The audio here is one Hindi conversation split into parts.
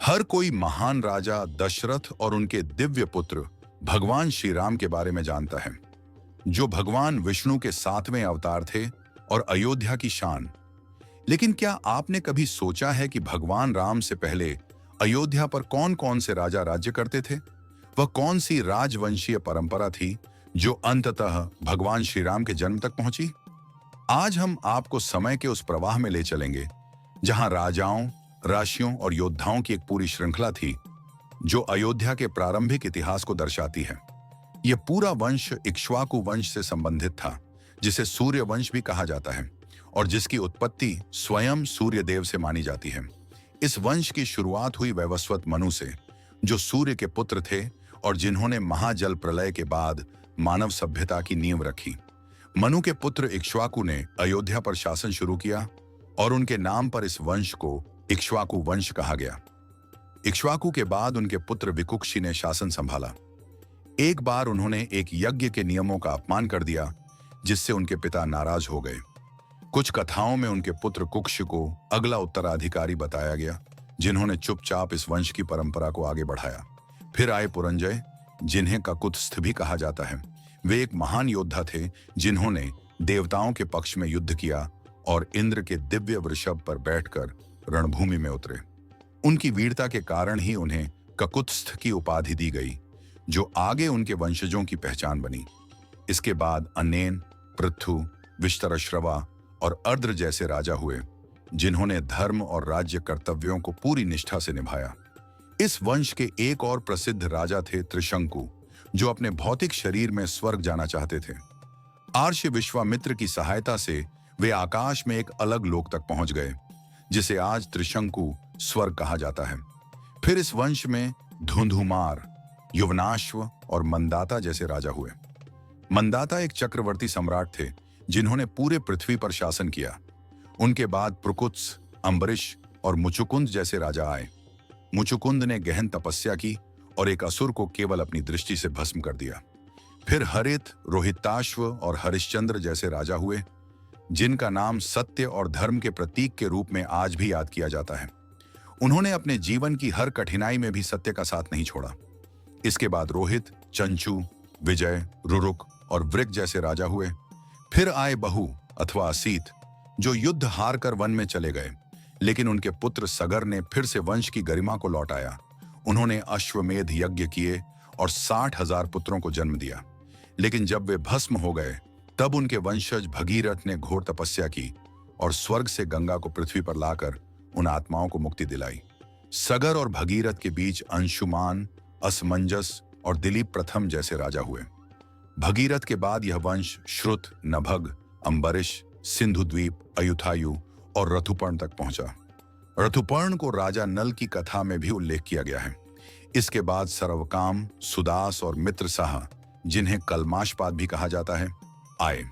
हर कोई महान राजा दशरथ और उनके दिव्य पुत्र भगवान श्री राम के बारे में जानता है, जो भगवान विष्णु के 7वें अवतार थे और अयोध्या की शान। लेकिन क्या आपने कभी सोचा है कि भगवान राम से पहले अयोध्या पर कौन कौन से राजा राज्य करते थे? वह कौन सी राजवंशीय परंपरा थी जो अंततः भगवान श्री राम के जन्म तक पहुंची? आज हम आपको समय के उस प्रवाह में ले चलेंगे जहां राजाओं, राशियों और योद्धाओं की एक पूरी श्रृंखला थी जो अयोध्या के प्रारंभिक इतिहास को दर्शाती है। यह पूरा वंश इक्ष्वाकु वंश से संबंधित था, जिसे सूर्य वंश भी कहा जाता है और जिसकी उत्पत्ति स्वयं सूर्य देव से मानी जाती है। इस वंश की शुरुआत हुई वैवस्वत मनु से, जो सूर्य के पुत्र थे और जिन्होंने महाजल प्रलय के बाद मानव सभ्यता की नींव रखी। मनु के पुत्र इक्ष्वाकु ने अयोध्या पर शासन शुरू किया और उनके नाम पर इस वंश को इक्ष्वाकु वंश कहा गया। इक्ष्वाकु के बाद उनके पुत्र विकुक्षी ने शासन संभाला। एक बार उन्होंने एक यज्ञ के नियमों का अपमान कर दिया, जिससे उनके पिता नाराज हो गए। कुछ कथाओं में उनके पुत्र कुक्ष को अगला उत्तराधिकारी बताया गया, जिन्होंने चुपचाप इस वंश की परंपरा को आगे बढ़ाया। फिर आए पुरंजय, जिन्हें ककुत्स्थ भी कहा जाता है। वे एक महान योद्धा थे जिन्होंने देवताओं के पक्ष में युद्ध किया और इंद्र के दिव्य वृषभ पर बैठकर रणभूमि में उतरे। उनकी वीरता के कारण ही उन्हें ककुत्स्थ की उपाधि दी गई, जो आगे उनके वंशजों की पहचान बनी। इसके बाद अनेन, पृथु, विश्तरश्रवा और अर्द्र जैसे राजा हुए, जिन्होंने धर्म और राज्य कर्तव्यों को पूरी निष्ठा से निभाया। इस वंश के एक और प्रसिद्ध राजा थे त्रिशंकु, जो अपने भौतिक शरीर में स्वर्ग जाना चाहते थे। आर्ष विश्वामित्र की सहायता से वे आकाश में एक अलग लोक तक पहुंच गए, जिसे आज त्रिशंकु स्वर्ग कहा जाता है। फिर इस वंश में धुंधुमार, युवनाश्व और मंदाता जैसे राजा हुए। मंदाता एक चक्रवर्ती सम्राट थे जिन्होंने पूरे पृथ्वी पर शासन किया। उनके बाद प्रकुत्स, अम्बरीश और मुचुकुंद जैसे राजा आए। मुचुकुंद ने गहन तपस्या की और एक असुर को केवल अपनी दृष्टि से भस्म कर दिया। फिर हरित, रोहिताश्व और हरिश्चंद्र जैसे राजा हुए, जिनका नाम सत्य और धर्म के प्रतीक के रूप में आज भी याद किया जाता है। उन्होंने अपने जीवन की हर कठिनाई में भी सत्य का साथ नहीं छोड़ा। इसके बाद रोहित, चंचू, विजय, रुरुक और वृक जैसे राजा हुए। फिर आए बहु अथवा असीत, जो युद्ध हार कर वन में चले गए, लेकिन उनके पुत्र सगर ने फिर से वंश की गरिमा को लौटाया। उन्होंने अश्वमेध यज्ञ किए और 60,000 पुत्रों को जन्म दिया। लेकिन जब वे भस्म हो गए, तब उनके वंशज भगीरथ ने घोर तपस्या की और स्वर्ग से गंगा को पृथ्वी पर लाकर उन आत्माओं को मुक्ति दिलाई। सगर और भगीरथ के बीच अंशुमान, असमंजस और दिलीप प्रथम जैसे राजा हुए। भगीरथ के बाद यह वंश श्रुत, नभग, अम्बरीश, सिंधु द्वीप, अयुथायु और रथुपर्ण तक पहुंचा। रथुपर्ण को राजा नल की कथा में भी उल्लेख किया गया है। इसके बाद सर्वकाम, सुदास और मित्रसाह, जिन्हें कलमाशपाद भी कहा जाता है, आए।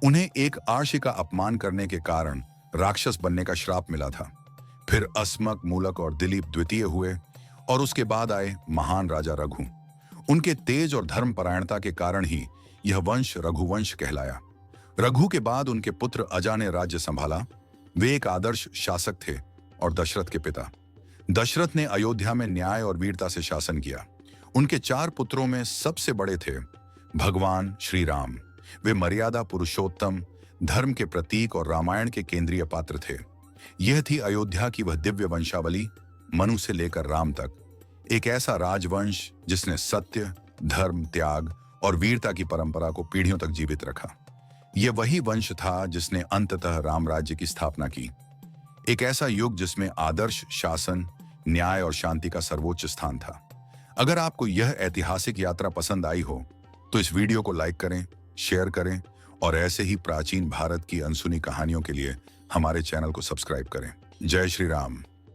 उन्हें एक आर्षि का अपमान करने के कारण राक्षस बनने का श्राप मिला था। फिर अस्मक, मूलक और दिलीप द्वितीय हुए और उसके बाद आए महान राजा रघु। उनके तेज और धर्मपरायणता के कारण ही यह वंश रघुवंश कहलाया। रघु के बाद उनके पुत्र अजा ने राज्य संभाला। वे एक आदर्श शासक थे और दशरथ के पिता। दशरथ ने अयोध्या में न्याय और वीरता से शासन किया। उनके 4 पुत्रों में सबसे बड़े थे भगवान श्री राम। वे मर्यादा पुरुषोत्तम, धर्म के प्रतीक और रामायण के केंद्रीय पात्र थे। यह थी अयोध्या की वह दिव्य वंशावली, मनु से लेकर राम तक, एक ऐसा राजवंश जिसने सत्य, धर्म, त्याग और वीरता की परंपरा को पीढ़ियों तक जीवित रखा। यह वही वंश था जिसने अंततः राम राज्य की स्थापना की। एक ऐसा युग जिसमें आदर्श शासन, न्याय और शांति का सर्वोच्च स्थान था। अगर आपको यह ऐतिहासिक यात्रा पसंद आई हो तो इस वीडियो को लाइक करें, शेयर करें और ऐसे ही प्राचीन भारत की अनसुनी कहानियों के लिए हमारे चैनल को सब्सक्राइब करें। जय श्री राम।